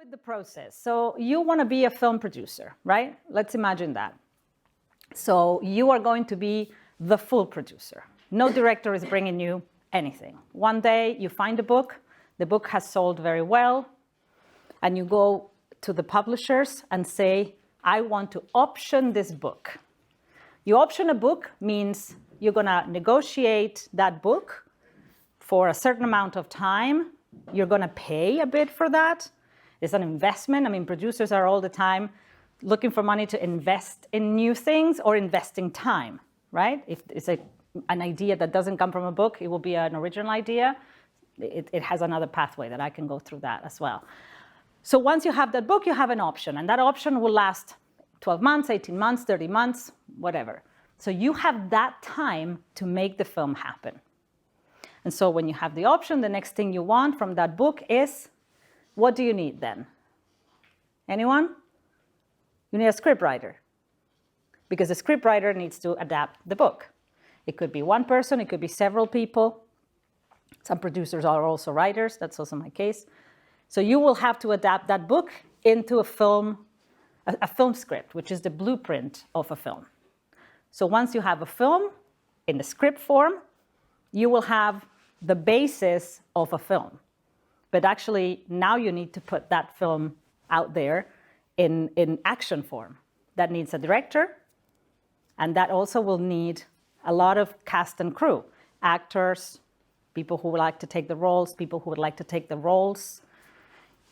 with the process. So you want to be a film producer, right? Let's imagine that. So you are going to be the full producer. No director is bringing you anything. One day you find a book, the book has sold very well, and you go to the publishers and say, I want to option this book. You option a book means you're going to negotiate that book for a certain amount of time. You're going to pay a bit for that. It's an investment. I mean, producers are all the time looking for money to invest in new things or investing time, right? If it's an idea that doesn't come from a book, it will be an original idea. It has another pathway that I can go through that as well. So once you have that book, you have an option, and that option will last 12 months, 18 months, 30 months, whatever. So you have that time to make the film happen. And so when you have the option, the next thing you want from that book is, what do you need then? Anyone? You need a scriptwriter, because the scriptwriter needs to adapt the book. It could be one person, it could be several people. Some producers are also writers, that's also my case. So you will have to adapt that book into a film script, which is the blueprint of a film. So once you have a film in the script form, you will have the basis of a film. But actually, now you need to put that film out there in action form. That needs a director, and that also will need a lot of cast and crew, actors, people who would like to take the roles, people who would like to take the roles.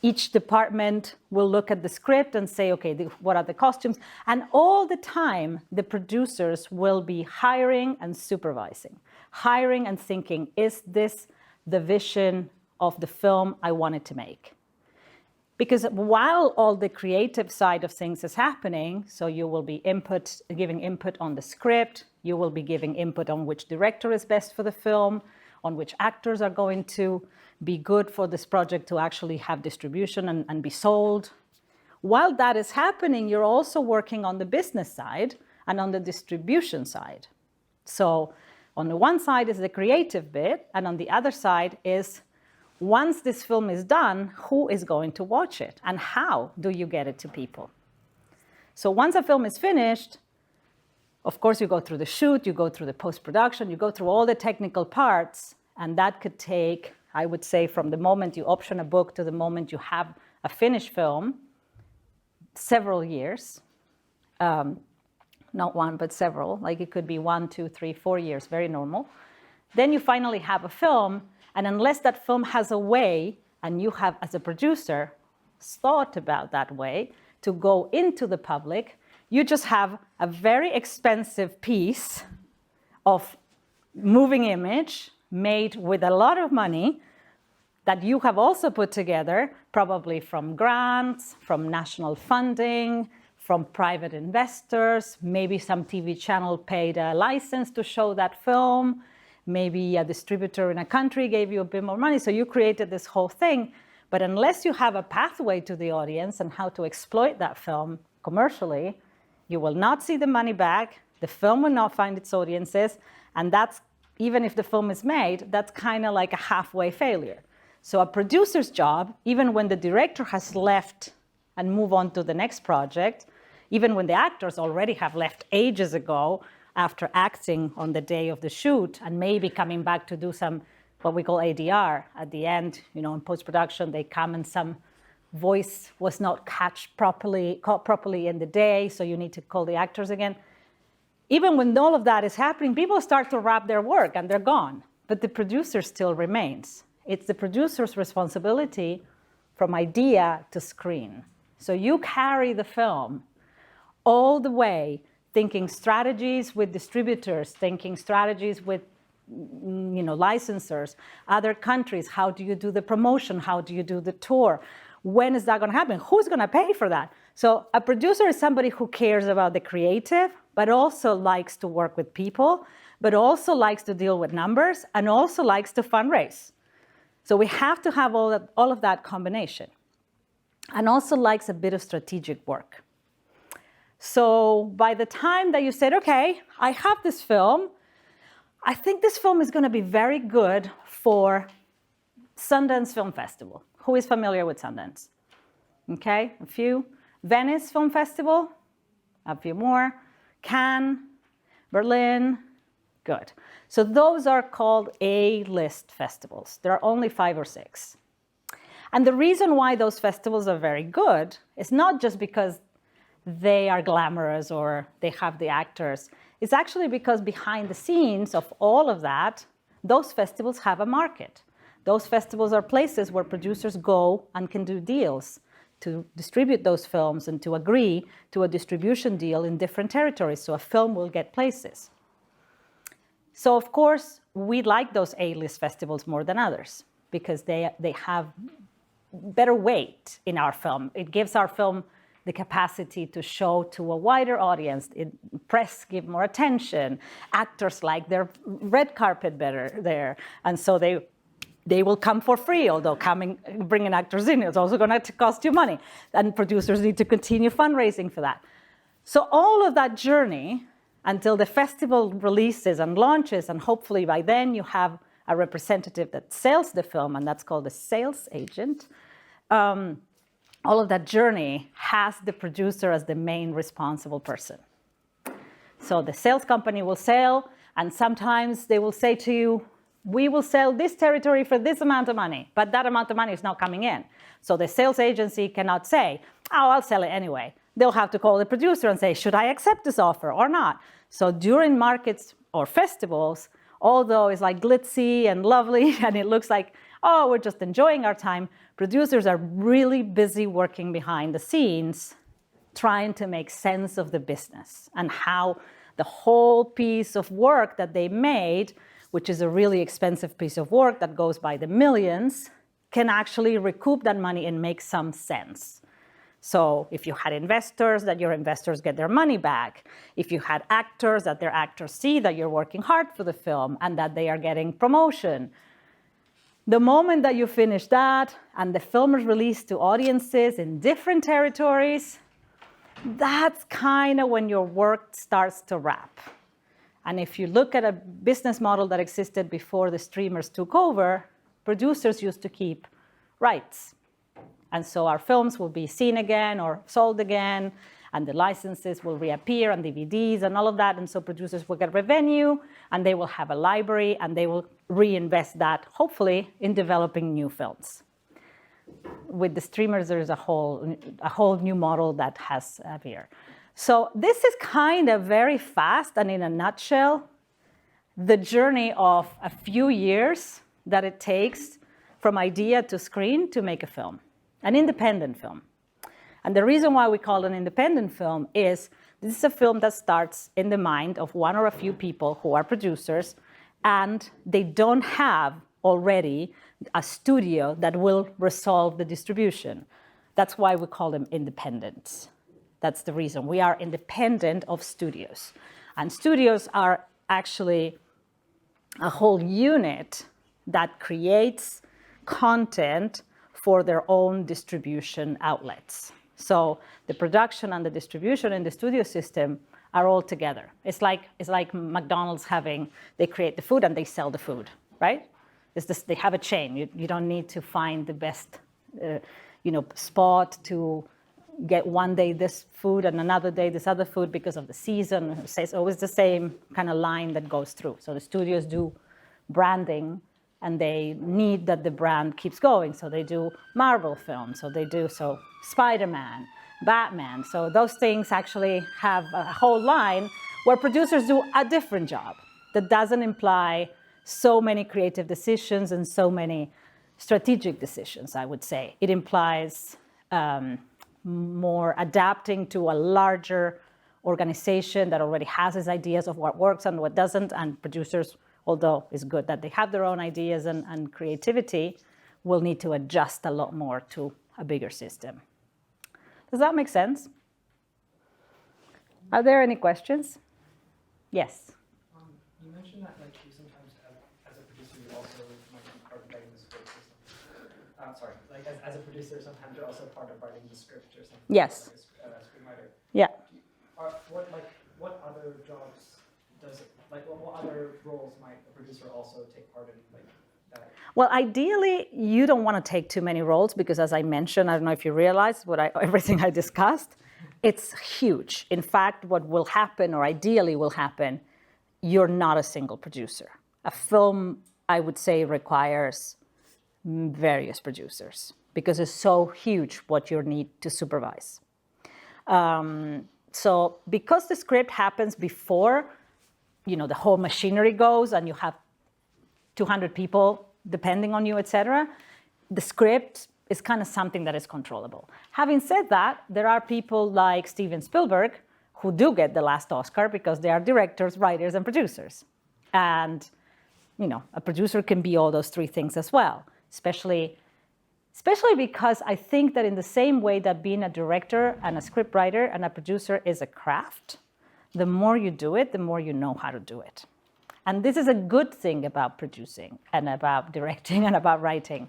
Each department will look at the script and say, okay, what are the costumes? And all the time, the producers will be hiring and supervising, hiring and thinking, is this the vision of the film I wanted to make? Because while all the creative side of things is happening, so you will be giving input on the script, you will be giving input on which director is best for the film, on which actors are going to be good for this project to actually have distribution and be sold. While that is happening, you're also working on the business side and on the distribution side. So on the one side is the creative bit, and on the other side is, once this film is done, who is going to watch it? And how do you get it to people? So once a film is finished, of course, you go through the shoot, you go through the post-production, you go through all the technical parts, and that could take, I would say, from the moment you option a book to the moment you have a finished film, several years. Not one, but several. Like it could be 1, 2, 3, 4 years, very normal. Then you finally have a film, and unless that film has a way, and you have, as a producer, thought about that way to go into the public, you just have a very expensive piece of moving image made with a lot of money that you have also put together, probably from grants, from national funding, from private investors. Maybe some TV channel paid a license to show that film. Maybe a distributor in a country gave you a bit more money. So you created this whole thing. But unless you have a pathway to the audience and how to exploit that film commercially, you will not see the money back. The film will not find its audiences. And that's, even if the film is made, that's kind of like a halfway failure. So a producer's job, even when the director has left and move on to the next project, even when the actors already have left ages ago after acting on the day of the shoot and maybe coming back to do some, what we call ADR at the end, in post-production, they come and some voice was not caught properly in the day, so you need to call the actors again. Even when all of that is happening, people start to wrap their work and they're gone, but the producer still remains. It's the producer's responsibility from idea to screen. So you carry the film all the way, thinking strategies with distributors, thinking strategies with licensors, other countries. How do you do the promotion? How do you do the tour? When is that going to happen? Who's going to pay for that? So a producer is somebody who cares about the creative, but also likes to work with people, but also likes to deal with numbers, and also likes to fundraise. So we have to have all of that combination, and also likes a bit of strategic work. So by the time that you said, okay, I have this film, I think this film is going to be very good for Sundance Film Festival. Who is familiar with Sundance? Okay, a few. Venice Film Festival, a few more. Cannes, Berlin, good. So those are called A-list festivals. There are only 5 or 6. And the reason why those festivals are very good is not just because they are glamorous or they have the actors. It's actually because behind the scenes of all of that, those festivals have a market. Those festivals are places where producers go and can do deals to distribute those films and to agree to a distribution deal in different territories, so a film will get places. So of course, we like those A-list festivals more than others because they have better weight in our film. It gives our film the capacity to show to a wider audience. Press give more attention. Actors like their red carpet better there. And so they will come for free, although bringing actors in is also going to cost you money. And producers need to continue fundraising for that. So all of that journey until the festival releases and launches, and hopefully by then you have a representative that sells the film, and that's called a sales agent. All of that journey has the producer as the main responsible person. So the sales company will sell, and sometimes they will say to you, we will sell this territory for this amount of money, but that amount of money is not coming in. So the sales agency cannot say, oh, I'll sell it anyway. They'll have to call the producer and say, should I accept this offer or not? So during markets or festivals, although it's like glitzy and lovely and it looks like, oh, we're just enjoying our time, producers are really busy working behind the scenes, trying to make sense of the business and how the whole piece of work that they made, which is a really expensive piece of work that goes by the millions, can actually recoup that money and make some sense. So if you had investors, that your investors get their money back. If you had actors, that their actors see that you're working hard for the film and that they are getting promotion. The moment that you finish that and the film is released to audiences in different territories, that's kind of when your work starts to wrap. And if you look at a business model that existed before the streamers took over, producers used to keep rights. And so our films will be seen again or sold again, and the licenses will reappear on DVDs and all of that. And so producers will get revenue, and they will have a library, and they will reinvest that, hopefully, in developing new films. With the streamers, there's a whole new model that has appeared. So this is kind of very fast, and in a nutshell, the journey of a few years that it takes from idea to screen to make a film. An independent film. And the reason why we call it an independent film is this is a film that starts in the mind of one or a few people who are producers, and they don't have already a studio that will resolve the distribution. That's why we call them independent. That's the reason. We are independent of studios. And studios are actually a whole unit that creates content for their own distribution outlets. So the production and the distribution in the studio system are all together. It's like McDonald's they create the food and they sell the food, right? They have a chain. You don't need to find the best spot to get one day this food and another day this other food because of the season. It's always the same kind of line that goes through. So the studios do branding, and they need that the brand keeps going. So they do Marvel films, so Spider-Man, Batman. So those things actually have a whole line where producers do a different job that doesn't imply so many creative decisions and so many strategic decisions, I would say. It implies more adapting to a larger organization that already has its ideas of what works and what doesn't, and producers, although it's good that they have their own ideas and creativity, will need to adjust a lot more to a bigger system. Does that make sense? Are there any questions? Yes. You mentioned that you sometimes, as a producer, you also might be part of writing the script or something. As a producer, sometimes you're also part of writing the script or something. Yes. Like a screenwriter. Yeah. What other jobs what other roles might a producer also take part in, Well, ideally, you don't want to take too many roles because, as I mentioned, I don't know if you realize everything I discussed, it's huge. In fact, what will happen, or ideally will happen, you're not a single producer. A film, I would say, requires various producers because it's so huge what you need to supervise. So because the script happens before, the whole machinery goes and you have 200 people depending on you, etc., the script is kind of something that is controllable. Having said that, there are people like Steven Spielberg who do get the last Oscar because they are directors, writers, and producers. And, a producer can be all those three things as well, especially because I think that in the same way that being a director and a scriptwriter and a producer is a craft, the more you do it, the more you know how to do it. And this is a good thing about producing and about directing and about writing.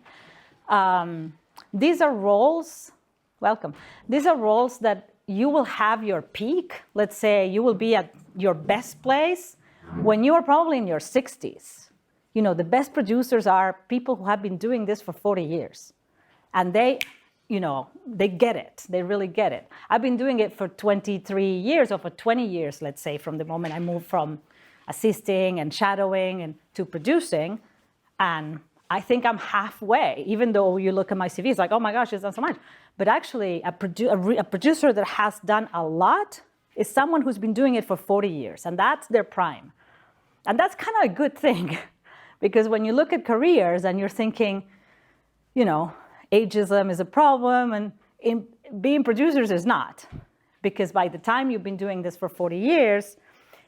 These are roles, welcome. These are roles that you will have your peak. Let's say you will be at your best place when you are probably in your 60s. The best producers are people who have been doing this for 40 years. And they get it. They really get it. I've been doing it for 23 years or for 20 years, let's say, from the moment I moved from assisting and shadowing and to producing. And I think I'm halfway, even though you look at my CV, it's like, oh my gosh, it's done so much. But actually, a producer that has done a lot is someone who's been doing it for 40 years, and that's their prime. And that's kind of a good thing, because when you look at careers and you're thinking, ageism is a problem, and being producers is not. Because by the time you've been doing this for 40 years,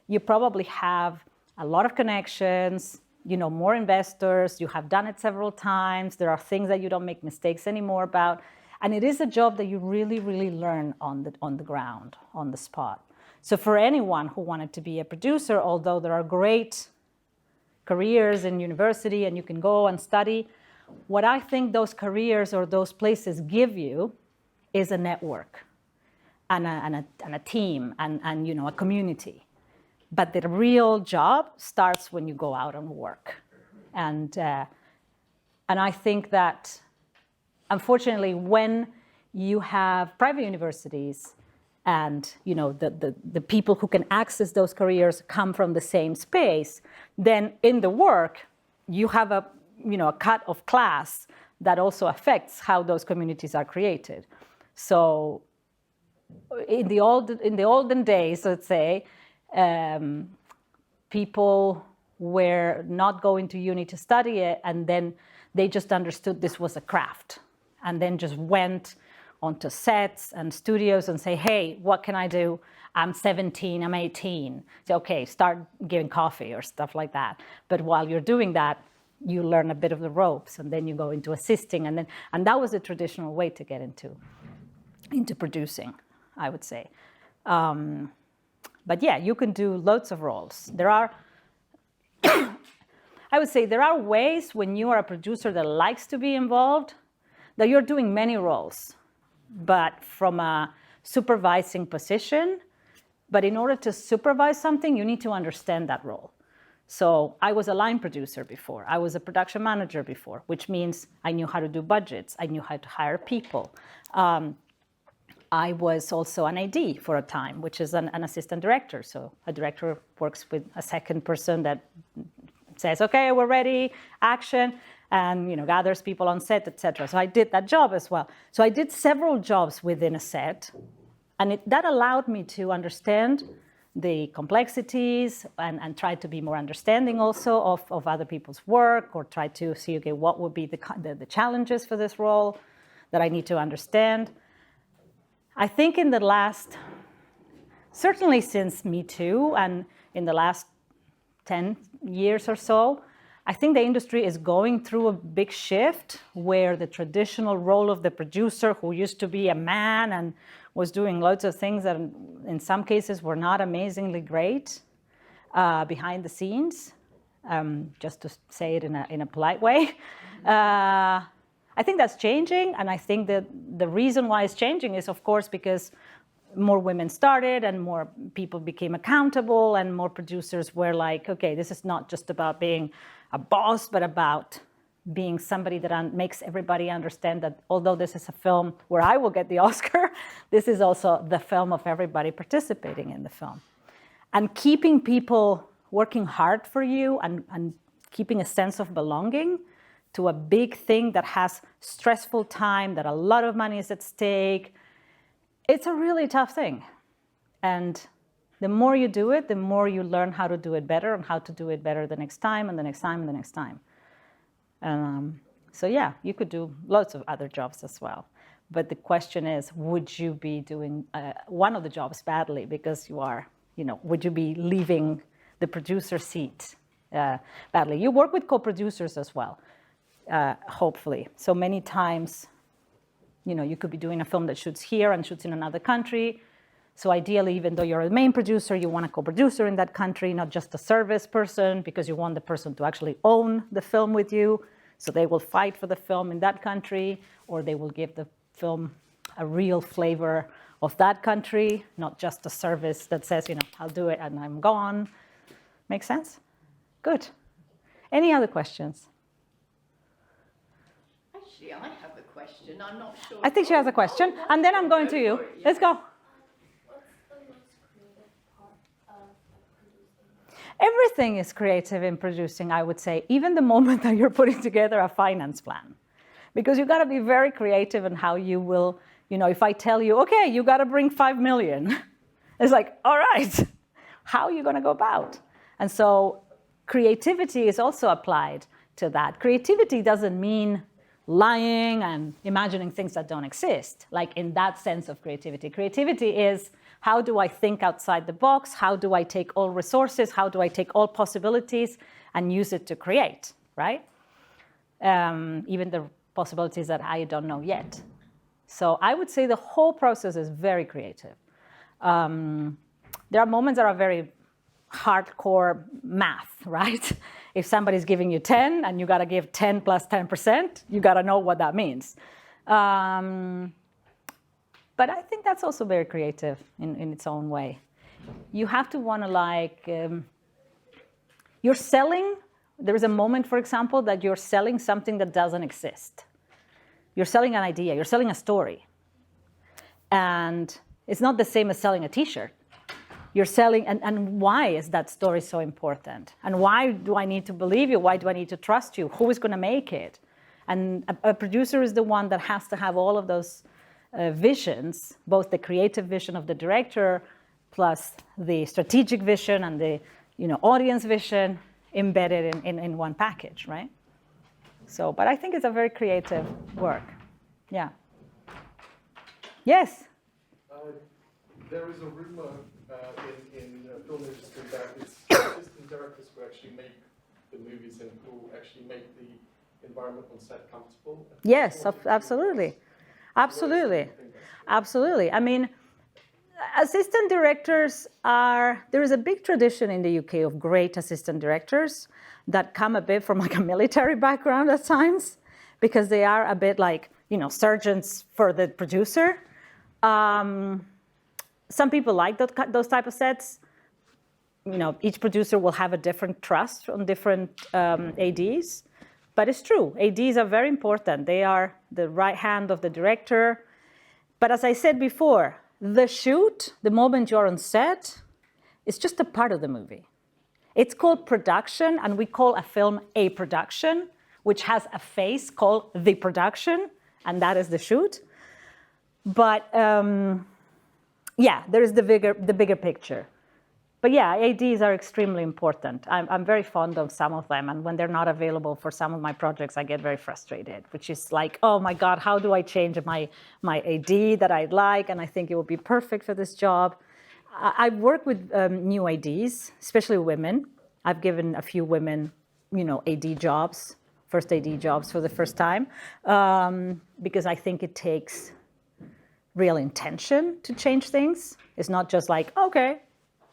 you probably have a lot of connections, more investors, you have done it several times, there are things that you don't make mistakes anymore about, and it is a job that you really, really learn on the ground, on the spot. So for anyone who wanted to be a producer, although there are great careers in university and you can go and study, what I think those careers or those places give you is a network and a team and a community. But the real job starts when you go out and work. And I think that, unfortunately, when you have private universities and the people who can access those careers come from the same space, then in the work, you have a cut of class that also affects how those communities are created. So in the olden days, let's say, people were not going to uni to study it, and then they just understood this was a craft, and then just went onto sets and studios and say, hey, what can I do? I'm 17, I'm 18. So, okay, start giving coffee or stuff like that. But while you're doing that, you learn a bit of the ropes, and then you go into assisting, and that was the traditional way to get into producing, I would say. But yeah, you can do loads of roles. There are, I would say, there are ways when you are a producer that likes to be involved, that you're doing many roles, but from a supervising position. But in order to supervise something, you need to understand that role. So I was a line producer before. I was a production manager before, which means I knew how to do budgets. I knew how to hire people. I was also an AD for a time, which is an assistant director. So a director works with a second person that says, okay, we're ready, action, and gathers people on set, etc. So I did that job as well. So I did several jobs within a set, and that allowed me to understand the complexities and try to be more understanding also of other people's work, or try to see, okay, what would be the challenges for this role that I need to understand. I think in the last, certainly since Me Too, and in the last 10 years or so, I think the industry is going through a big shift where the traditional role of the producer, who used to be a man and was doing loads of things that in some cases were not amazingly great behind the scenes, just to say it in a polite way. I think that's changing, and I think that the reason why it's changing is, of course, because more women started and more people became accountable, and more producers were like, okay, this is not just about being a boss, but about being somebody that makes everybody understand that although this is a film where I will get the Oscar, this is also the film of everybody participating in the film. And keeping people working hard for you and keeping a sense of belonging to a big thing that has stressful time, that a lot of money is at stake, it's a really tough thing. And the more you do it, the more you learn how to do it better and how to do it better the next time and the next time and the next time. So yeah, you could do lots of other jobs as well. But the question is, would you be doing one of the jobs badly because you are, would you be leaving the producer seat badly? You work with co-producers as well, hopefully. So many times, you could be doing a film that shoots here and shoots in another country. So ideally, even though you're the main producer, you want a co-producer in that country, not just a service person, because you want the person to actually own the film with you. So they will fight for the film in that country, or they will give the film a real flavor of that country, not just a service that says, I'll do it and I'm gone. Make sense? Good. Any other questions? Actually, I have a question. I'm not sure. I think she has a question. And then I'm going to you. Let's go. Everything is creative in producing, I would say, even the moment that you're putting together a finance plan. Because you've got to be very creative in how you will, if I tell you, okay, you got to bring 5 million, it's like, all right, how are you going to go about? And so creativity is also applied to that. Creativity doesn't mean lying and imagining things that don't exist, like in that sense of creativity. Creativity is, how do I think outside the box? How do I take all resources? How do I take all possibilities and use it to create, right? Even the possibilities that I don't know yet. So I would say the whole process is very creative. There are moments that are very hardcore math, right? If somebody's giving you 10 and you got to give 10 plus 10%, you got to know what that means. But I think that's also very creative in its own way. You have to want to you're selling, there is a moment, for example, that you're selling something that doesn't exist. You're selling an idea, you're selling a story. And it's not the same as selling a t-shirt. You're selling, and why is that story so important? And why do I need to believe you? Why do I need to trust you? Who is going to make it? And a producer is the one that has to have all of those visions, both the creative vision of the director plus the strategic vision and the audience vision embedded in one package, right? So, but I think it's a very creative work. Yeah. Yes? There is a rumor in the film industry that it's assistant directors who actually make the movies and who actually make the environment on set comfortable. Yes, absolutely. Absolutely. Absolutely. I mean, assistant directors there is a big tradition in the UK of great assistant directors that come a bit from like a military background at times, because they are a bit like, surgeons for the producer. Some people like those type of sets. Each producer will have a different trust on different ADs. But it's true, ADs are very important. They are the right hand of the director. But as I said before, the shoot, the moment you're on set, is just a part of the movie. It's called production, and we call a film a production, which has a face called the production, and that is the shoot. But yeah, there is the bigger picture. But yeah, ADs are extremely important. I'm very fond of some of them, and when they're not available for some of my projects, I get very frustrated, which is like, oh my God, how do I change my AD that I'd like, and I think it would be perfect for this job. I've worked with new ADs, especially women. I've given a few women, AD jobs, first AD jobs for the first time, because I think it takes real intention to change things. It's not just like, okay,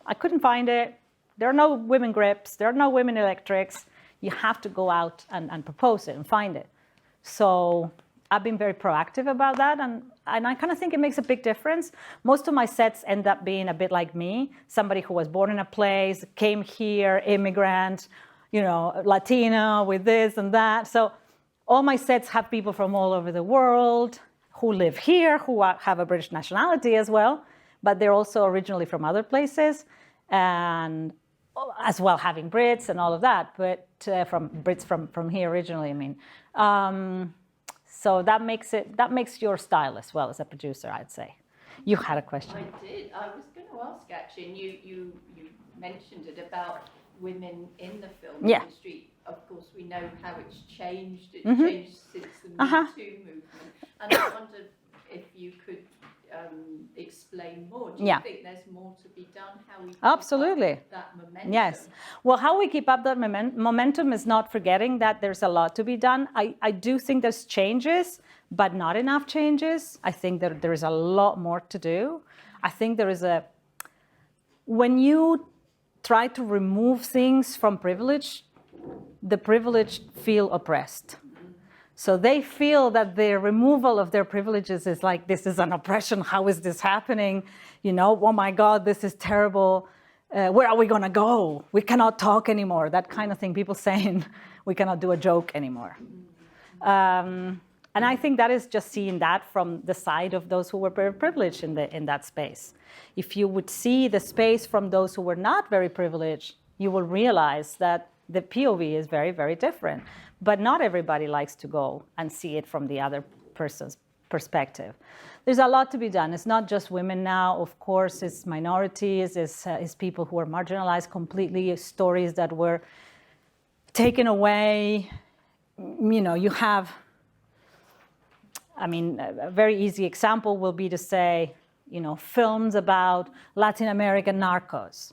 I couldn't find it. There are no women grips. There are no women electrics. You have to go out and propose it and find it. So I've been very proactive about that. And I kind of think it makes a big difference. Most of my sets end up being a bit like me, somebody who was born in a place, came here, immigrant, Latino with this and that. So all my sets have people from all over the world who live here, who have a British nationality as well, but they're also originally from other places, and as well having Brits and all of that, but from Brits from here originally, I mean. So that makes your style as well as a producer, I'd say. You had a question. I did. I was going to ask actually, and you mentioned it about women in the film industry. Of course, we know how it's changed. It's changed since the Me Too movement. And I wondered if you could explain more. Do you think there's more to be done? How we keep up that momentum? Yes. Well, how we keep up that momentum is not forgetting that there's a lot to be done. I do think there's changes, but not enough changes. I think that there is a lot more to do. I think there is when you try to remove things from privilege, the privileged feel oppressed. So they feel that the removal of their privileges is like, this is an oppression. How is this happening? You know, oh my God, this is terrible. Where are we going to go? We cannot talk anymore. That kind of thing. People saying we cannot do a joke anymore. And I think that is just seeing that from the side of those who were very privileged in that space. If you would see the space from those who were not very privileged, you will realize that the POV is very, very different. But not everybody likes to go and see it from the other person's perspective. There's a lot to be done. It's not just women now. Of course, it's minorities, it's people who are marginalized completely, stories that were taken away. You know, you have, I mean, a very easy example will be to say, you know, films about Latin American narcos.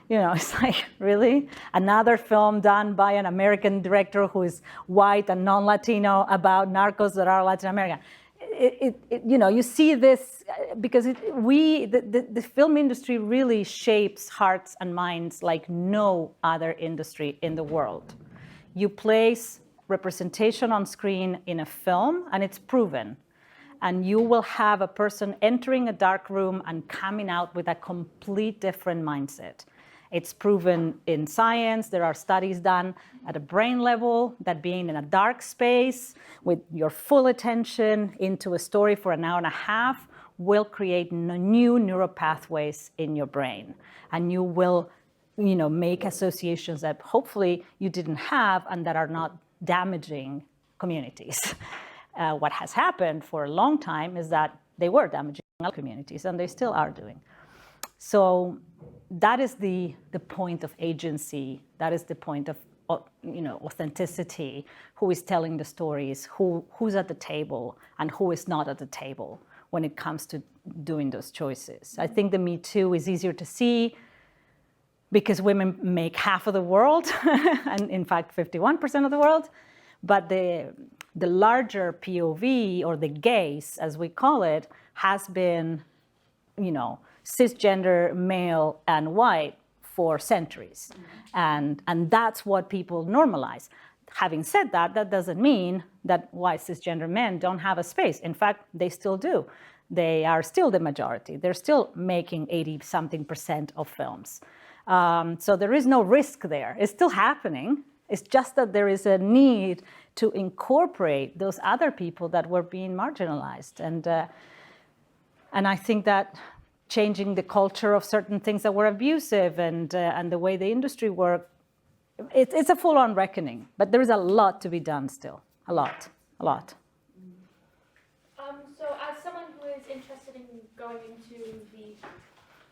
You know, it's like, really? Another film done by an American director who is white and non-Latino about narcos that are Latin American. You know, you see this because the film industry really shapes hearts and minds like no other industry in the world. You place representation on screen in a film and it's proven. And you will have a person entering a dark room and coming out with a complete different mindset. It's proven in science. There are studies done at a brain level that being in a dark space with your full attention into a story for an hour and a half will create new neural pathways in your brain. And you will, you know, make associations that hopefully you didn't have and that are not damaging communities. What has happened for a long time is that they were damaging communities and they still are doing. So that is the point of agency. That is the point of, you know, authenticity. Who is telling the stories? Who's at the table and who is not at the table when it comes to doing those choices. I think the Me Too is easier to see because women make half of the world, and in fact 51% of the world. But the larger POV, or the gaze, as we call it, has been, you know, cisgender, male, and white for centuries. And that's what people normalize. Having said that, that doesn't mean that white cisgender men don't have a space. In fact, they still do. They are still the majority. They're still making 80-something% of films. So there is no risk there. It's still happening. It's just that there is a need to incorporate those other people that were being marginalized. And I think that changing the culture of certain things that were abusive and the way the industry worked, it's a full-on reckoning. But there is a lot to be done still. A lot. So as someone who is interested in going into the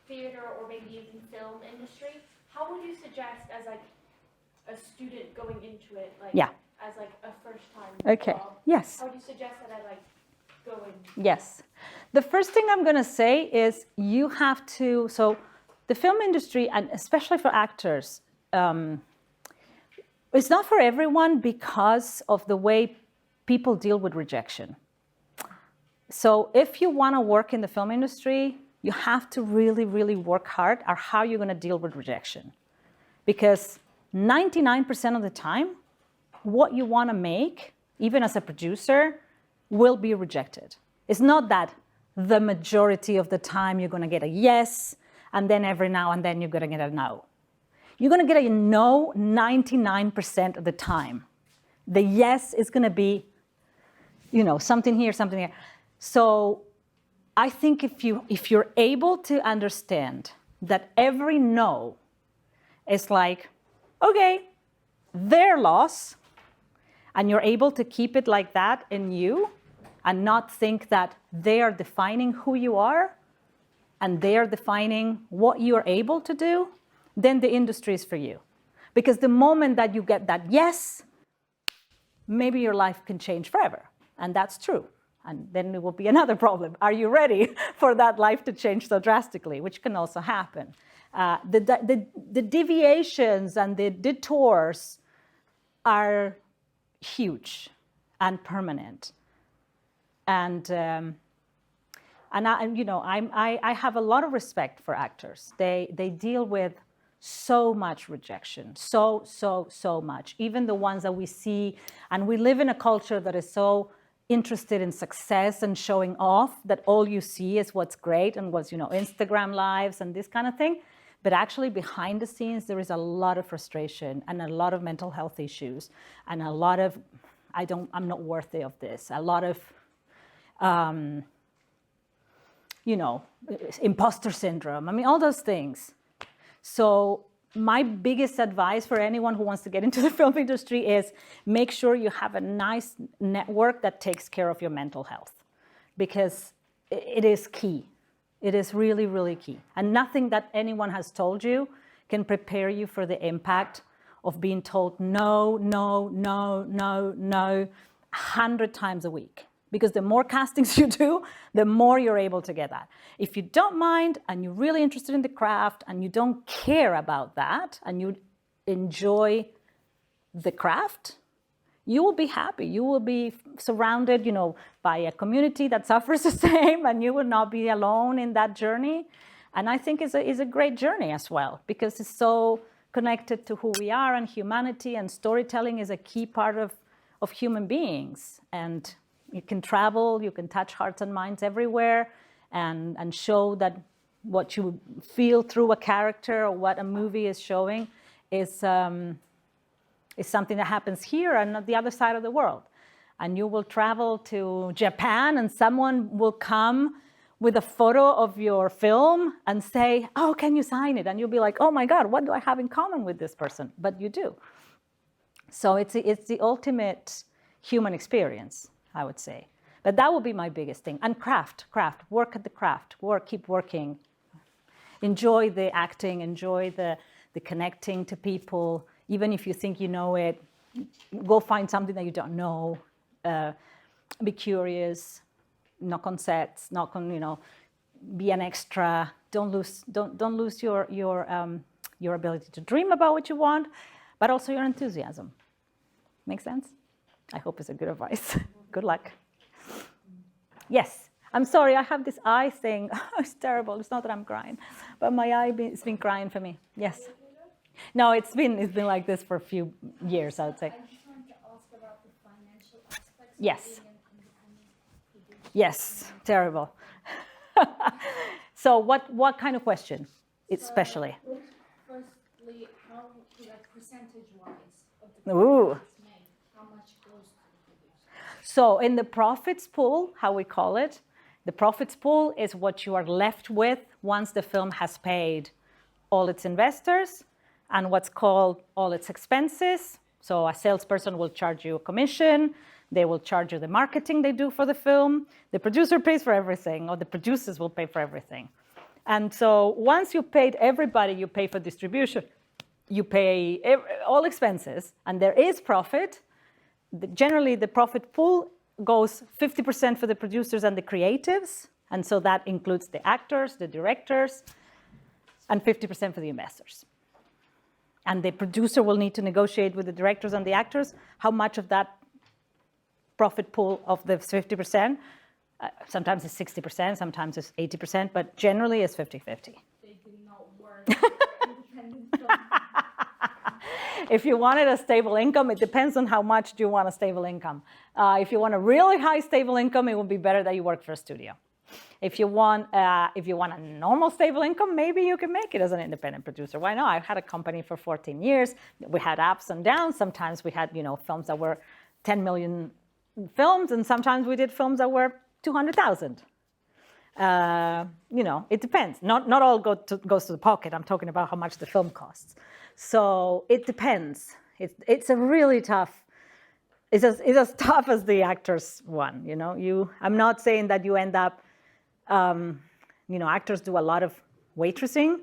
theater or maybe even film industry, how would you suggest as like a student going into it, like as like a first time job? Yes. How would you suggest that I like go in? Yes. The first thing I'm going to say is you have to, so the film industry, and especially for actors, it's not for everyone because of the way people deal with rejection. So if you want to work in the film industry, you have to really, really work hard at how you're going to deal with rejection. Because 99% of the time, what you want to make, even as a producer, will be rejected. It's not that the majority of the time you're going to get a yes, and then every now and then you're going to get a no. You're going to get a no 99% of the time. The yes is going to be, something here, something here. So I think if you're able to understand that every no is like, okay, their loss, and you're able to keep it like that in you and not think that they are defining who you are and they are defining what you're able to do, then the industry is for you. Because the moment that you get that yes, maybe your life can change forever. And that's true. And then it will be another problem. Are you ready for that life to change so drastically, which can also happen? The deviations and the detours are huge and permanent. And I have a lot of respect for actors. They deal with so much rejection, so much. Even the ones that we see, and we live in a culture that is so interested in success and showing off that all you see is what's great and what's, Instagram lives and this kind of thing. But actually behind the scenes, there is a lot of frustration and a lot of mental health issues and a lot of, I'm not worthy of this. A lot of, imposter syndrome. I mean, all those things. So my biggest advice for anyone who wants to get into the film industry is make sure you have a nice network that takes care of your mental health, because it is key. It is really, really key. And nothing that anyone has told you can prepare you for the impact of being told no, 100 times a week. Because the more castings you do, the more you're able to get that. If you don't mind and you're really interested in the craft and you don't care about that and you enjoy the craft, you will be happy. You will be surrounded, by a community that suffers the same, and you will not be alone in that journey. And I think it's a great journey as well, because it's so connected to who we are and humanity, and storytelling is a key part of human beings. And you can travel, you can touch hearts and minds everywhere, and show that what you feel through a character or what a movie is showing is something that happens here and on the other side of the world. And you will travel to Japan and someone will come with a photo of your film and say, oh, can you sign it? And you'll be like, oh my God, what do I have in common with this person? But you do. So it's the ultimate human experience, I would say. But that would be my biggest thing. And craft, work at the craft, keep working. Enjoy the acting, enjoy the connecting to people. Even if you think you know it, go find something that you don't know. Be curious, knock on sets, be an extra. Don't lose your ability to dream about what you want, but also your enthusiasm. Make sense? I hope it's a good advice. Good luck. Yes. I'm sorry, I have this eye thing. It's terrible. It's not that I'm crying, but my eye has been crying for me. Yes. No, it's been like this for a few years, I would say. I just wanted to ask about the financial aspects. Yes. Of being an independent producer. Yes, terrible. So what kind of question, especially? Firstly, how, percentage-wise of the Ooh. profits made, how much goes to the producer? So in the profits pool, how we call it, the profits pool is what you are left with once the film has paid all its investors and what's called all its expenses. So a salesperson will charge you a commission. They will charge you the marketing they do for the film. The producer pays for everything, or the producers will pay for everything. And so once you paid everybody, you pay for distribution, you pay all expenses, and there is profit. Generally, the profit pool goes 50% for the producers and the creatives, and so that includes the actors, the directors, and 50% for the investors. And the producer will need to negotiate with the directors and the actors how much of that profit pool of the 50%, sometimes it's 60%, sometimes it's 80%, but generally it's 50-50. They did not work for independent film. If you wanted a stable income, it depends on how much do you want a stable income. If you want a really high stable income, it would be better that you work for a studio. If you want a normal stable income, maybe you can make it as an independent producer. Why not? I've had a company for 14 years. We had ups and downs. Sometimes we had, films that were 10 million films, and sometimes we did films that were 200,000. It depends. Not all goes to the pocket. I'm talking about how much the film costs. So it depends. It's a really tough. It's as tough as the actors one. I'm not saying that you end up. Actors do a lot of waitressing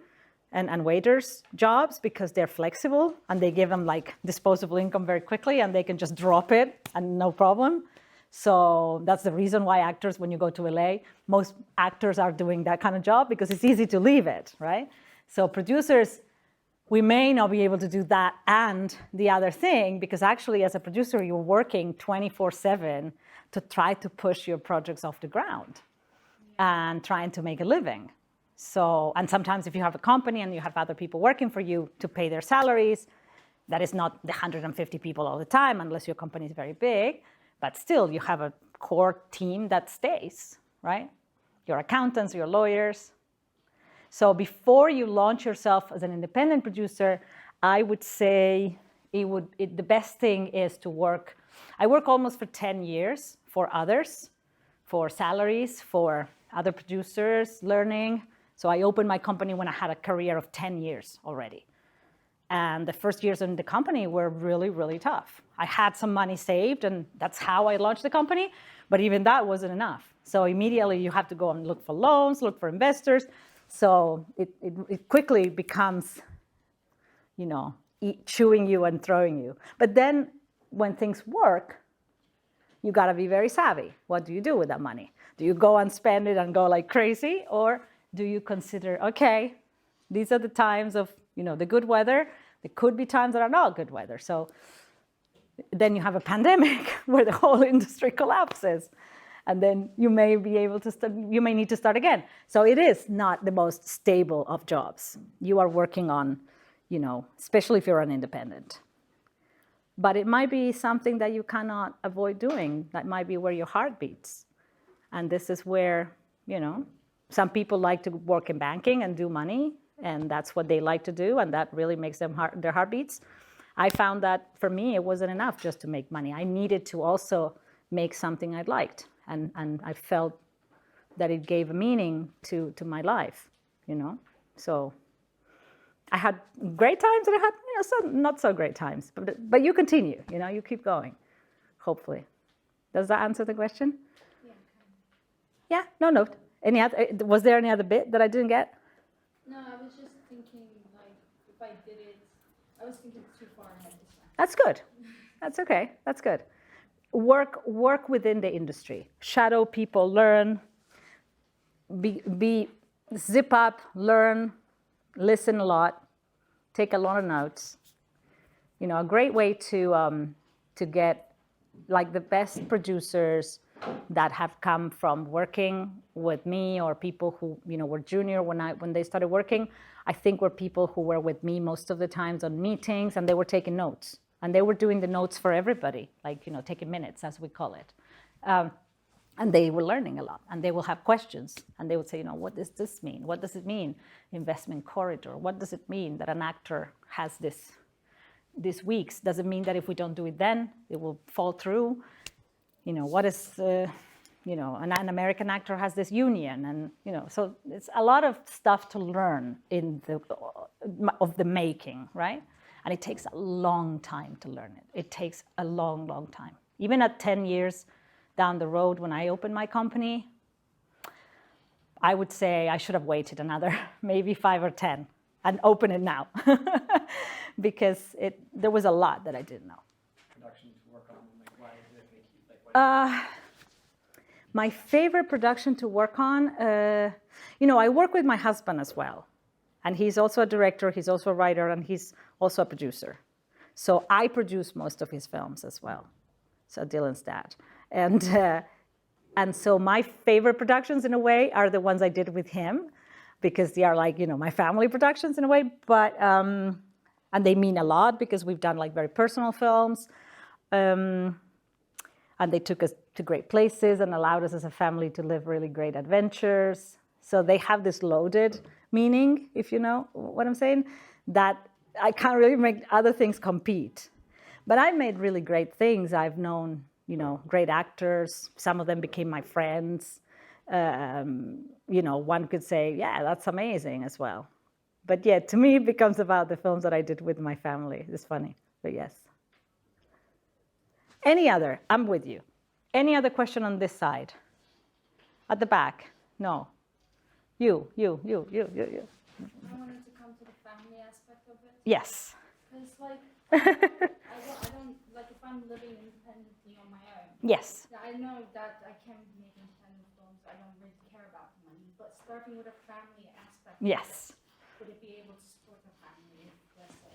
and waiters jobs because they're flexible and they give them like disposable income very quickly and they can just drop it and no problem. So that's the reason why actors, when you go to LA, most actors are doing that kind of job because it's easy to leave it, right? So producers, we may not be able to do that and the other thing, because actually as a producer, you're working 24/7 to try to push your projects off the ground and trying to make a living. So, and sometimes if you have a company and you have other people working for you to pay their salaries, that is not the 150 people all the time unless your company is very big, but still you have a core team that stays, right? Your accountants, your lawyers. So before you launch yourself as an independent producer, I would say the best thing is to work. I work almost for 10 years for others, for salaries, for other producers, learning. So I opened my company when I had a career of 10 years already. And the first years in the company were really, really tough. I had some money saved, and that's how I launched the company. But even that wasn't enough. So immediately you have to go and look for loans, look for investors. So it quickly becomes, chewing you and throwing you. But then when things work, you got to be very savvy. What do you do with that money? Do you go and spend it and go like crazy? Or do you consider, okay, these are the times of, the good weather. There could be times that are not good weather. So then you have a pandemic where the whole industry collapses. And then you may be able to you may need to start again. So it is not the most stable of jobs. You are working on, especially if you're an independent. But it might be something that you cannot avoid doing. That might be where your heart beats. And this is where, some people like to work in banking and do money, and that's what they like to do, and that really makes them their heartbeats. I found that for me, it wasn't enough just to make money. I needed to also make something I liked, and I felt that it gave a meaning to my life, So I had great times and I had some not so great times, but you continue, you keep going, hopefully. Does that answer the question? Yeah, no. Was there any other bit that I didn't get? No, I was just thinking, if I did it, I was thinking too far ahead this time. That's good. That's okay. That's good. Work within the industry. Shadow people, learn, zip up, learn, listen a lot, take a lot of notes. A great way to get like the best producers that have come from working with me, or people who were junior when they started working, I think were people who were with me most of the times on meetings, and they were taking notes, and they were doing the notes for everybody, like taking minutes as we call it, and they were learning a lot, and they will have questions, and they would say, what does this mean? What does it mean, investment corridor? What does it mean that an actor has these weeks? Does it mean that if we don't do it then, it will fall through? What is, an American actor has this union, and, so it's a lot of stuff to learn of the making, right? And it takes a long time to learn it. It takes a long, long time. Even at 10 years down the road when I opened my company, I would say I should have waited another maybe 5 or 10 and open it now because there was a lot that I didn't know. Production to work on, why did it make you, my favorite production to work on, I work with my husband as well. And he's also a director, he's also a writer, and he's also a producer. So I produce most of his films as well. So Dylan's dad. And so my favorite productions in a way are the ones I did with him, because they are like, my family productions in a way, but, and they mean a lot because we've done like very personal films. And they took us to great places and allowed us as a family to live really great adventures. So they have this loaded meaning, if you know what I'm saying, that I can't really make other things compete. But I've made really great things. I've known, great actors. Some of them became my friends. One could say, yeah, that's amazing as well. But yeah, to me, it becomes about the films that I did with my family. It's funny, but yes. Any other? I'm with you. Any other question on this side? At the back? No. You. I wanted to come to the family aspect of it. Yes. Because, I don't, if I'm living independently on my own. Yes. I know that I can make independent films. I don't really care about the money. But starting with a family aspect. Yes. Would it be able to support the family, let's say?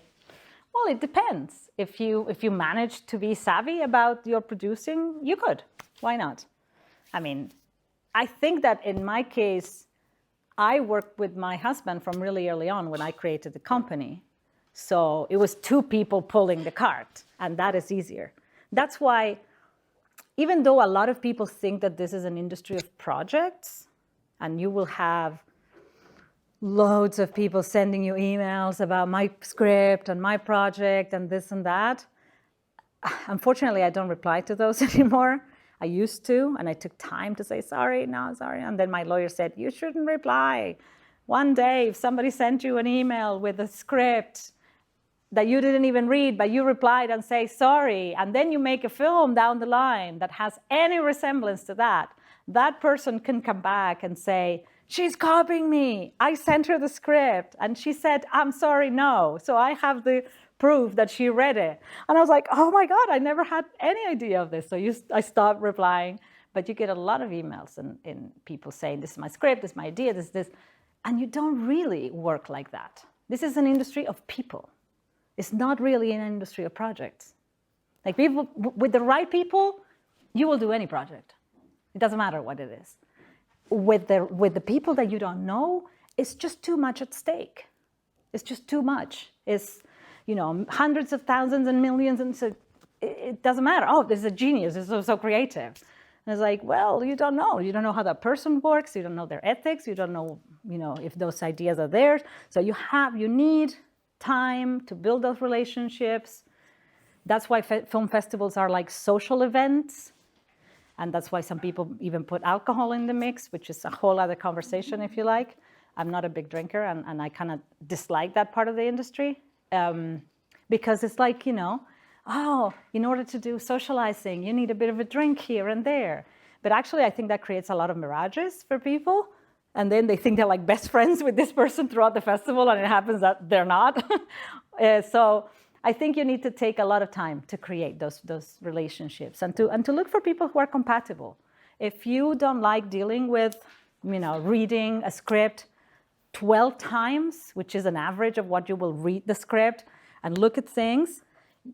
Well, it depends. If you manage to be savvy about your producing, you could. Why not? I mean, I think that in my case, I worked with my husband from really early on when I created the company. So it was two people pulling the cart, and that is easier. That's why, even though a lot of people think that this is an industry of projects, and you will have loads of people sending you emails about my script and my project and this and that. Unfortunately, I don't reply to those anymore. I used to, and I took time to say, sorry. And then my lawyer said, you shouldn't reply. One day, if somebody sent you an email with a script that you didn't even read, but you replied and say, sorry, and then you make a film down the line that has any resemblance to that, that person can come back and say, she's copying me. I sent her the script, and she said, I'm sorry, no. So I have the proof that she read it. And I was like, oh my God, I never had any idea of this. So I stopped replying. But you get a lot of emails and people saying, this is my script, this is my idea, this. And you don't really work like that. This is an industry of people. It's not really an industry of projects. Like people, with the right people, you will do any project. It doesn't matter what it is. With the people that you don't know, it's just too much at stake. It's just too much. It's, hundreds of thousands and millions, and so it doesn't matter. Oh, this is a genius. This is so creative. And it's like, well, you don't know. You don't know how that person works. You don't know their ethics. You don't know, if those ideas are theirs. So you need time to build those relationships. That's why film festivals are like social events. And that's why some people even put alcohol in the mix, which is a whole other conversation, if you like. I'm not a big drinker, and I kind of dislike that part of the industry. Because it's like, in order to do socializing, you need a bit of a drink here and there. But actually, I think that creates a lot of mirages for people. And then they think they're like best friends with this person throughout the festival, and it happens that they're not. So I think you need to take a lot of time to create those relationships and to look for people who are compatible. If you don't like dealing with, reading a script 12 times, which is an average of what you will read the script and look at things,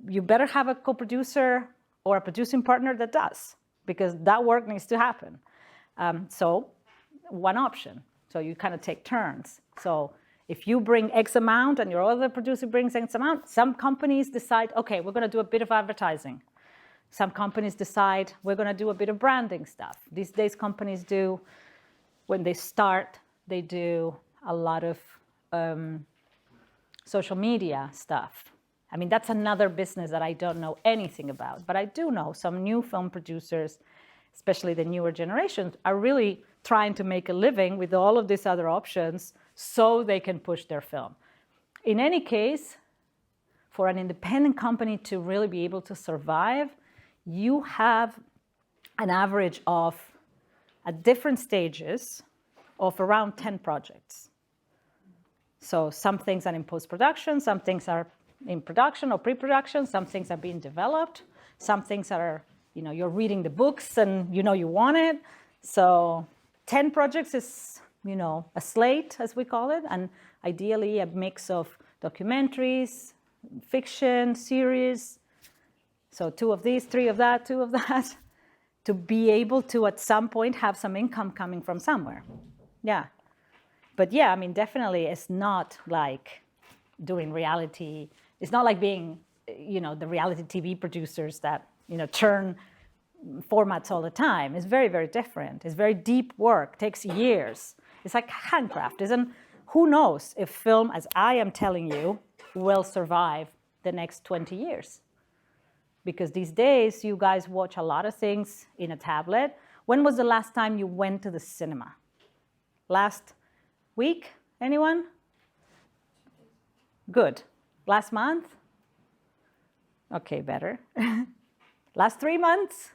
you better have a co-producer or a producing partner that does, because that work needs to happen. So one option. So you kind of take turns. So if you bring X amount and your other producer brings X amount, some companies decide, okay, we're going to do a bit of advertising. Some companies decide we're going to do a bit of branding stuff. These days, companies do, when they start, they do a lot of social media stuff. I mean, that's another business that I don't know anything about, but I do know some new film producers, especially the newer generations, are really trying to make a living with all of these other options so they can push their film. In any case, for an independent company to really be able to survive, you have an average of, at different stages, of around 10 projects. So some things are in post-production, some things are in production or pre-production, some things are being developed, some things are, you're reading the books and you want it. So 10 projects is, a slate, as we call it, and ideally a mix of documentaries, fiction, series. So 2 of these, 3 of that, 2 of that, to be able to, at some point, have some income coming from somewhere. Yeah. But yeah, I mean, definitely it's not like doing reality. It's not like being, the reality TV producers that, turn formats all the time. It's very, very different. It's very deep work, takes years. It's like handcraft. Who knows if film, as I am telling you, will survive the next 20 years? Because these days, you guys watch a lot of things in a tablet. When was the last time you went to the cinema? Last week? Anyone? Good. Last month? Okay, better. Last 3 months?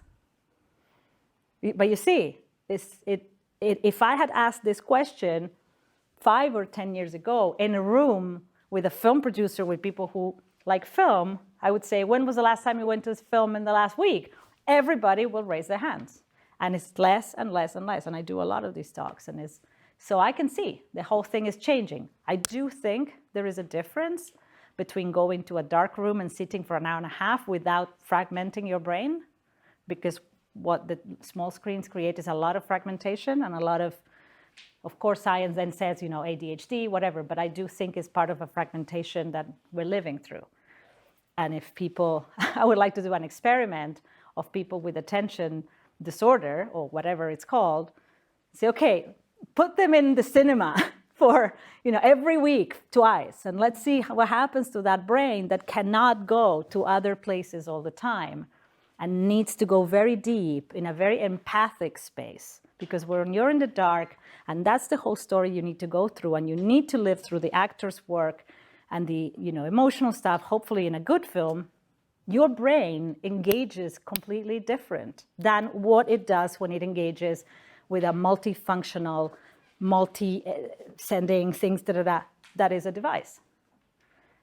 But you see, if I had asked this question 5 or 10 years ago in a room with a film producer, with people who like film, I would say, when was the last time you went to this film in the last week? Everybody will raise their hands. And it's less and less and less. And I do a lot of these talks. So I can see the whole thing is changing. I do think there is a difference between going to a dark room and sitting for an hour and a half without fragmenting your brain, because what the small screens create is a lot of fragmentation and a lot of course, science then says, ADHD, whatever, but I do think it's part of a fragmentation that we're living through. And if people, I would like to do an experiment of people with attention disorder or whatever it's called, say, okay, put them in the cinema for every week twice, and let's see what happens to that brain that cannot go to other places all the time and needs to go very deep in a very empathic space. Because when you're in the dark, and that's the whole story you need to go through, and you need to live through the actor's work and the emotional stuff, hopefully in a good film, your brain engages completely different than what it does when it engages with a multifunctional, sending things, that is a device.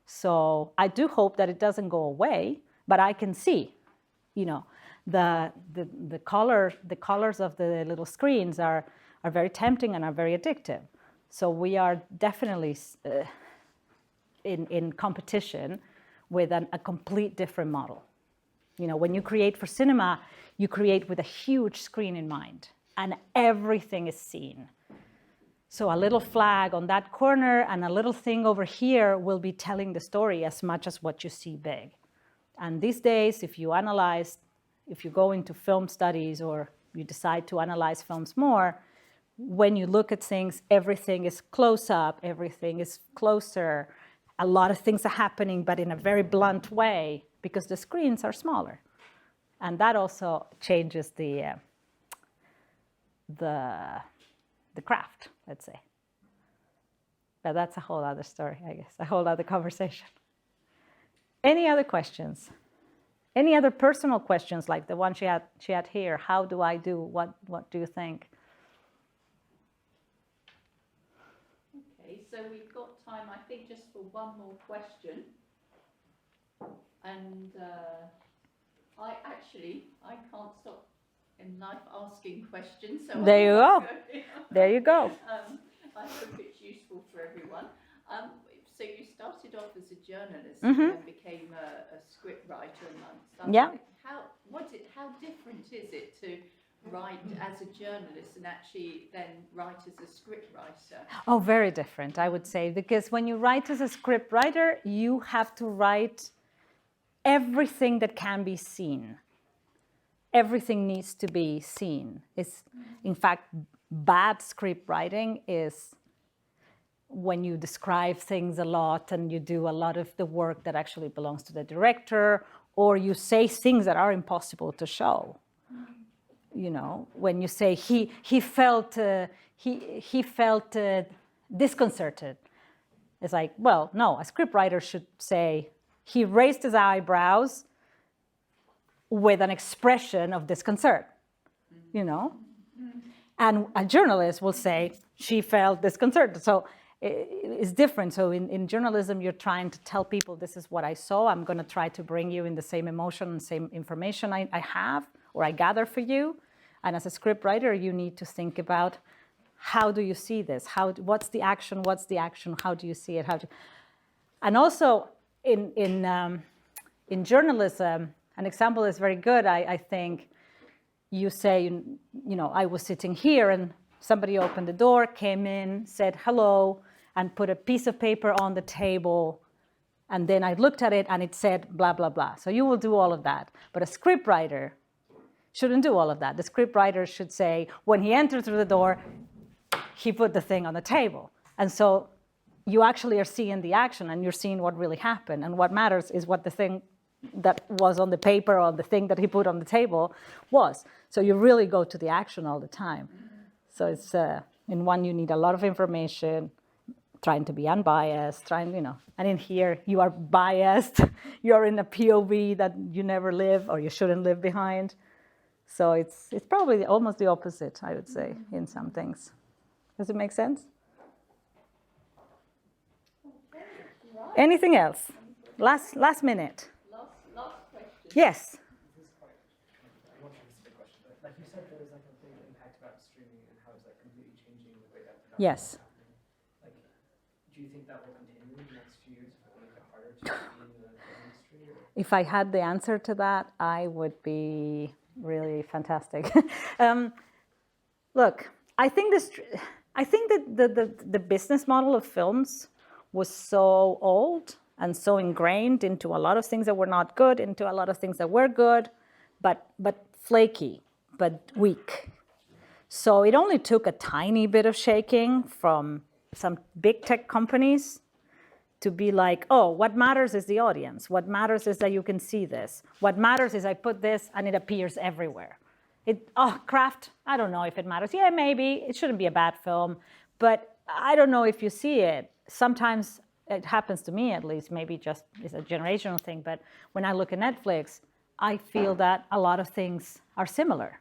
So I do hope that it doesn't go away, but I can see, the colors of the little screens are very tempting and are very addictive. So we are definitely in competition with a complete different model. When you create for cinema, you create with a huge screen in mind, and everything is seen. So a little flag on that corner and a little thing over here will be telling the story as much as what you see big. And these days, if you go into film studies or you decide to analyze films more, when you look at things, everything is close up, everything is closer. A lot of things are happening, but in a very blunt way, because the screens are smaller. And that also changes the craft, let's say. But that's a whole other story, I guess, a whole other conversation. Any other questions? Any other personal questions like the one she had here? How do I do? What do you think? Okay, so we've got time, I think, just for one more question. And I can't stop in life asking questions. So there you go. There you go. I hope it's useful for everyone. So you started off as a journalist Mm-hmm. and then became a script writer and stuff. Yeah. How different is it to write as a journalist and actually then write as a script writer? Oh, very different, I would say, because when you write as a script writer, you have to write everything that can be seen. Everything needs to be seen. In fact, bad script writing is when you describe things a lot and you do a lot of the work that actually belongs to the director, or you say things that are impossible to show. When you say he felt disconcerted, it's like, well, no, a scriptwriter should say he raised his eyebrows with an expression of disconcert, and a journalist will say she felt disconcerted. So it's different. So in journalism, you're trying to tell people, this is what I saw. I'm going to try to bring you in the same emotion and same information I have or I gather for you. And as a scriptwriter, you need to think about, how do you see this? What's the action? What's the action? How do you see it? And also in journalism, an example is very good. I think you say, I was sitting here and somebody opened the door, came in, said hello, and put a piece of paper on the table. And then I looked at it and it said blah, blah, blah. So you will do all of that. But a scriptwriter shouldn't do all of that. The script writer should say, when he entered through the door, he put the thing on the table. And so you actually are seeing the action and you're seeing what really happened. And what matters is what the thing that was on the paper or the thing that he put on the table was. So you really go to the action all the time. So it's, in one, you need a lot of information, trying to be unbiased, and in here you are biased. You're in a POV that you never live or you shouldn't live behind. So it's probably almost the opposite, I would say, in some things. Does it make sense? Anything else? Last minute. Last question. Yes. This is quite, I won't ask the question, but like you said, there was like a big impact about streaming and how it's like completely changing the way that production Yes. is happening. Like, do you think that will continue in the next few years? Will it make it harder to be in the industry? Or? If I had the answer to that, I would be really fantastic. Look, I think that the business model of films was so old and so ingrained into a lot of things that were not good, into a lot of things that were good, but flaky, but weak. So it only took a tiny bit of shaking from some big tech companies to be like, oh, what matters is the audience. What matters is that you can see this. What matters is I put this and it appears everywhere. Craft, I don't know if it matters. Yeah, maybe. It shouldn't be a bad film. But I don't know if you see it. Sometimes it happens to me, at least. Maybe just it's a generational thing. But when I look at Netflix, I feel that a lot of things are similar.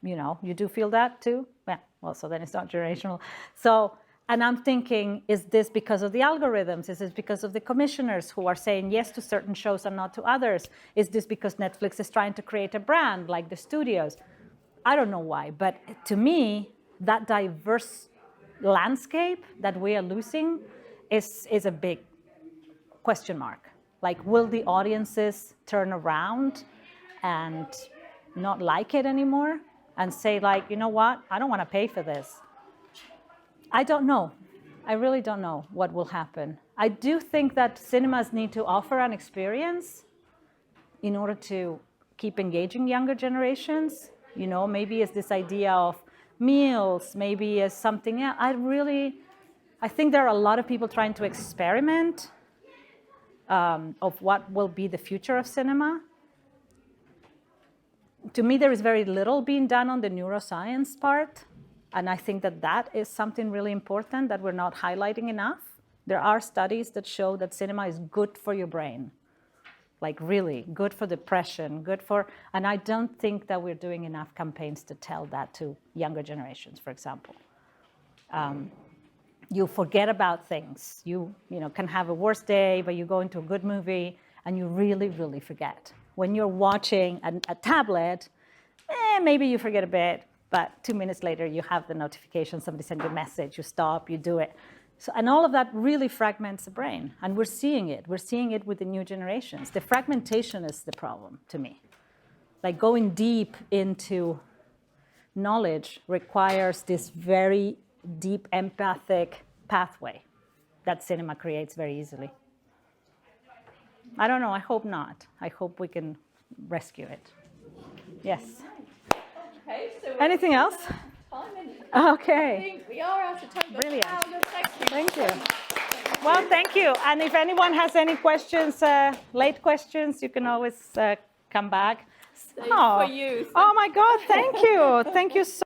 You do feel that too? Yeah, well, so then it's not generational. So, and I'm thinking, is this because of the algorithms? Is this because of the commissioners who are saying yes to certain shows and not to others? Is this because Netflix is trying to create a brand like the studios? I don't know why, but to me, that diverse landscape that we are losing is a big question mark. Like, will the audiences turn around and not like it anymore and say, like, you know what, I don't want to pay for this? I don't know. I really don't know what will happen. I do think that cinemas need to offer an experience in order to keep engaging younger generations. Maybe it's this idea of meals, maybe it's something else. I think there are a lot of people trying to experiment of what will be the future of cinema. To me, there is very little being done on the neuroscience part. And I think that is something really important that we're not highlighting enough. There are studies that show that cinema is good for your brain, like really good for depression, and I don't think that we're doing enough campaigns to tell that to younger generations, for example. You forget about things. You can have a worse day, but you go into a good movie and you really, really forget. When you're watching a tablet, maybe you forget a bit, but 2 minutes later, you have the notification, somebody sent you a message, you stop, you do it. So, and all of that really fragments the brain, and we're seeing it. We're seeing it with the new generations. The fragmentation is the problem to me. Like, going deep into knowledge requires this very deep empathic pathway that cinema creates very easily. I don't know, I hope not. I hope we can rescue it. Yes. Okay, so anything else? I Okay. think we are out of time. But Brilliant. Paula, Thank you. Well, thank you. And if anyone has any questions, late questions, you can always come back. For you. Oh my God, thank you. Thank you so